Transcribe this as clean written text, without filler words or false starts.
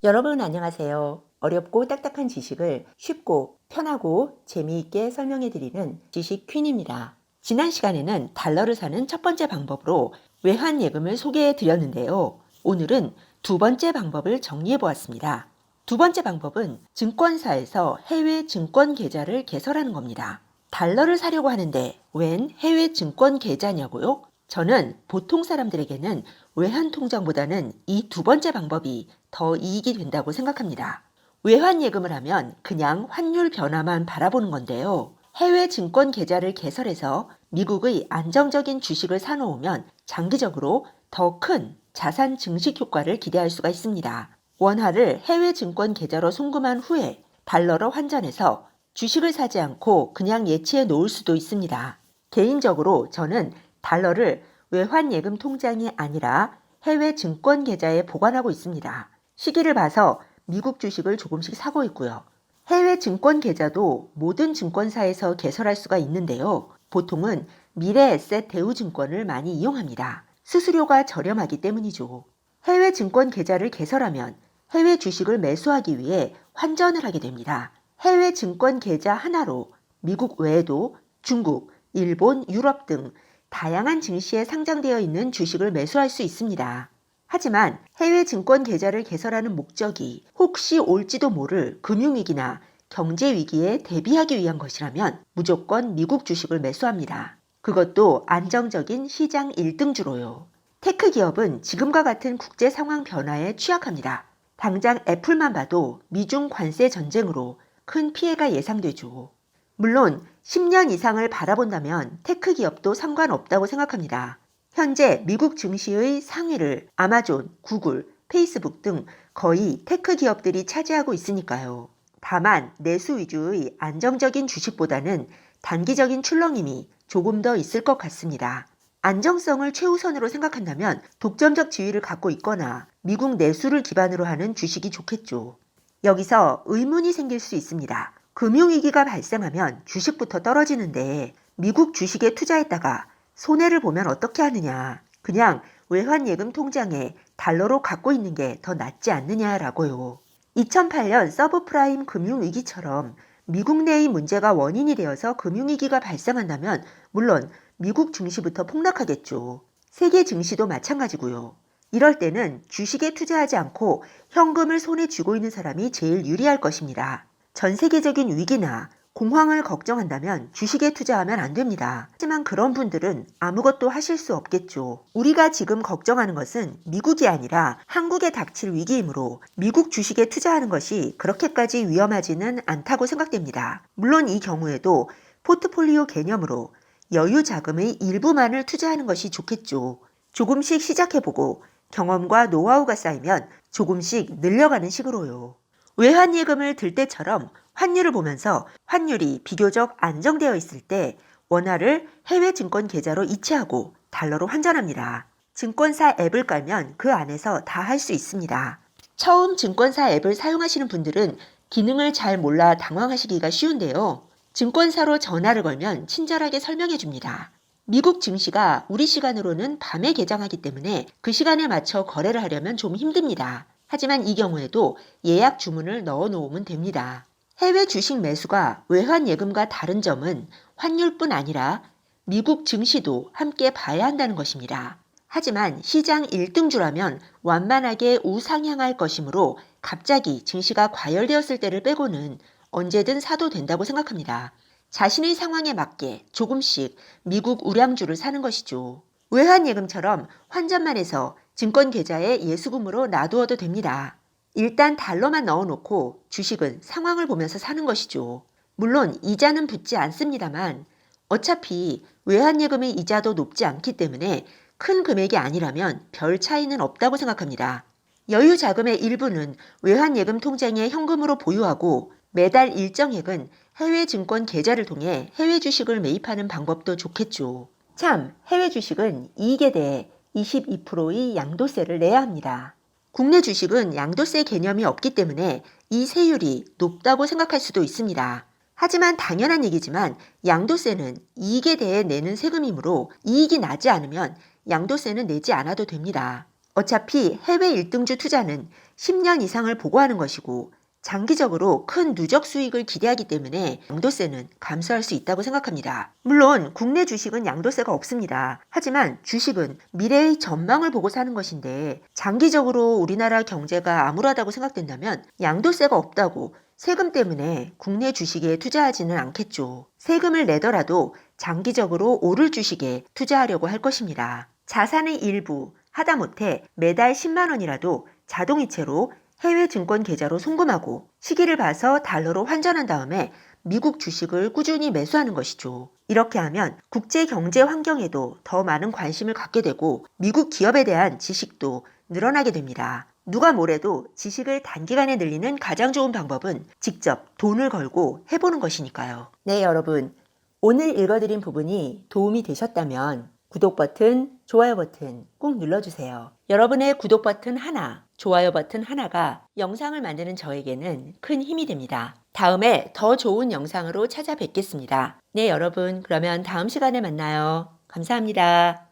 여러분 안녕하세요. 어렵고 딱딱한 지식을 쉽고 편하고 재미있게 설명해 드리는 지식 퀸입니다. 지난 시간에는 달러를 사는 첫 번째 방법으로 외환 예금을 소개해 드렸는데요. 오늘은 두 번째 방법을 정리해 보았습니다. 두 번째 방법은 증권사에서 해외 증권 계좌를 개설하는 겁니다. 달러를 사려고 하는데 웬 해외 증권 계좌냐고요? 저는 보통 사람들에게는 외환 통장보다는 이 두 번째 방법이 더 이익이 된다고 생각합니다. 외환 예금을 하면 그냥 환율 변화만 바라보는 건데요. 해외 증권 계좌를 개설해서 미국의 안정적인 주식을 사놓으면 장기적으로 더 큰 자산 증식 효과를 기대할 수가 있습니다. 원화를 해외 증권 계좌로 송금한 후에 달러로 환전해서 주식을 사지 않고 그냥 예치해 놓을 수도 있습니다. 개인적으로 저는 달러를 외환 예금 통장이 아니라 해외 증권 계좌에 보관하고 있습니다. 시기를 봐서 미국 주식을 조금씩 사고 있고요. 해외 증권 계좌도 모든 증권사에서 개설할 수가 있는데요. 보통은 미래에셋 대우증권을 많이 이용합니다. 수수료가 저렴하기 때문이죠. 해외 증권 계좌를 개설하면 해외 주식을 매수하기 위해 환전을 하게 됩니다. 해외 증권 계좌 하나로 미국 외에도 중국, 일본, 유럽 등 다양한 증시에 상장되어 있는 주식을 매수할 수 있습니다. 하지만 해외 증권 계좌를 개설하는 목적이 혹시 올지도 모를 금융위기나 경제위기에 대비하기 위한 것이라면 무조건 미국 주식을 매수합니다. 그것도 안정적인 시장 1등주로요. 테크 기업은 지금과 같은 국제 상황 변화에 취약합니다. 당장 애플만 봐도 미중 관세 전쟁으로 큰 피해가 예상되죠. 물론 10년 이상을 바라본다면 테크 기업도 상관없다고 생각합니다. 현재 미국 증시의 상위를 아마존, 구글, 페이스북 등 거의 테크 기업들이 차지하고 있으니까요. 다만 내수 위주의 안정적인 주식보다는 단기적인 출렁임이 조금 더 있을 것 같습니다. 안정성을 최우선으로 생각한다면 독점적 지위를 갖고 있거나 미국 내수를 기반으로 하는 주식이 좋겠죠. 여기서 의문이 생길 수 있습니다. 금융위기가 발생하면 주식부터 떨어지는데 미국 주식에 투자했다가 손해를 보면 어떻게 하느냐. 그냥 외환예금 통장에 달러로 갖고 있는 게 더 낫지 않느냐라고요. 2008년 서브프라임 금융위기처럼 미국 내의 문제가 원인이 되어서 금융위기가 발생한다면 물론 미국 증시부터 폭락하겠죠. 세계 증시도 마찬가지고요. 이럴 때는 주식에 투자하지 않고 현금을 손에 쥐고 있는 사람이 제일 유리할 것입니다. 전 세계적인 위기나 공황을 걱정한다면 주식에 투자하면 안 됩니다. 하지만 그런 분들은 아무것도 하실 수 없겠죠. 우리가 지금 걱정하는 것은 미국이 아니라 한국에 닥칠 위기이므로 미국 주식에 투자하는 것이 그렇게까지 위험하지는 않다고 생각됩니다. 물론 이 경우에도 포트폴리오 개념으로 여유 자금의 일부만을 투자하는 것이 좋겠죠. 조금씩 시작해보고 경험과 노하우가 쌓이면 조금씩 늘려가는 식으로요. 외환예금을 들 때처럼 환율을 보면서 환율이 비교적 안정되어 있을 때 원화를 해외 증권 계좌로 이체하고 달러로 환전합니다. 증권사 앱을 깔면 그 안에서 다 할 수 있습니다. 처음 증권사 앱을 사용하시는 분들은 기능을 잘 몰라 당황하시기가 쉬운데요. 증권사로 전화를 걸면 친절하게 설명해 줍니다. 미국 증시가 우리 시간으로는 밤에 개장하기 때문에 그 시간에 맞춰 거래를 하려면 좀 힘듭니다. 하지만 이 경우에도 예약 주문을 넣어 놓으면 됩니다. 해외 주식 매수가 외환 예금과 다른 점은 환율뿐 아니라 미국 증시도 함께 봐야 한다는 것입니다. 하지만 시장 1등주라면 완만하게 우상향할 것이므로 갑자기 증시가 과열되었을 때를 빼고는 언제든 사도 된다고 생각합니다. 자신의 상황에 맞게 조금씩 미국 우량주를 사는 것이죠. 외환예금처럼 환전만 해서 증권 계좌에 예수금으로 놔두어도 됩니다. 일단 달러만 넣어놓고 주식은 상황을 보면서 사는 것이죠. 물론 이자는 붙지 않습니다만 어차피 외환예금의 이자도 높지 않기 때문에 큰 금액이 아니라면 별 차이는 없다고 생각합니다. 여유 자금의 일부는 외환예금 통장에 현금으로 보유하고 매달 일정액은 해외 증권 계좌를 통해 해외 주식을 매입하는 방법도 좋겠죠. 참, 해외 주식은 이익에 대해 22%의 양도세를 내야 합니다. 국내 주식은 양도세 개념이 없기 때문에 이 세율이 높다고 생각할 수도 있습니다. 하지만 당연한 얘기지만 양도세는 이익에 대해 내는 세금이므로 이익이 나지 않으면 양도세는 내지 않아도 됩니다. 어차피 해외 1등주 투자는 10년 이상을 보고하는 것이고 장기적으로 큰 누적 수익을 기대하기 때문에 양도세는 감수할 수 있다고 생각합니다. 물론 국내 주식은 양도세가 없습니다. 하지만 주식은 미래의 전망을 보고 사는 것인데 장기적으로 우리나라 경제가 암울하다고 생각된다면 양도세가 없다고 세금 때문에 국내 주식에 투자하지는 않겠죠. 세금을 내더라도 장기적으로 오를 주식에 투자하려고 할 것입니다. 자산의 일부, 하다못해 매달 10만 원이라도 자동이체로 해외 증권 계좌로 송금하고 시기를 봐서 달러로 환전한 다음에 미국 주식을 꾸준히 매수하는 것이죠. 이렇게 하면 국제 경제 환경에도 더 많은 관심을 갖게 되고 미국 기업에 대한 지식도 늘어나게 됩니다. 누가 뭐래도 지식을 단기간에 늘리는 가장 좋은 방법은 직접 돈을 걸고 해보는 것이니까요. 네, 여러분. 오늘 읽어드린 부분이 도움이 되셨다면 구독 버튼, 좋아요 버튼 꾹 눌러주세요. 여러분의 구독 버튼 하나, 좋아요 버튼 하나가 영상을 만드는 저에게는 큰 힘이 됩니다. 다음에 더 좋은 영상으로 찾아뵙겠습니다. 네, 여러분. 그러면 다음 시간에 만나요. 감사합니다.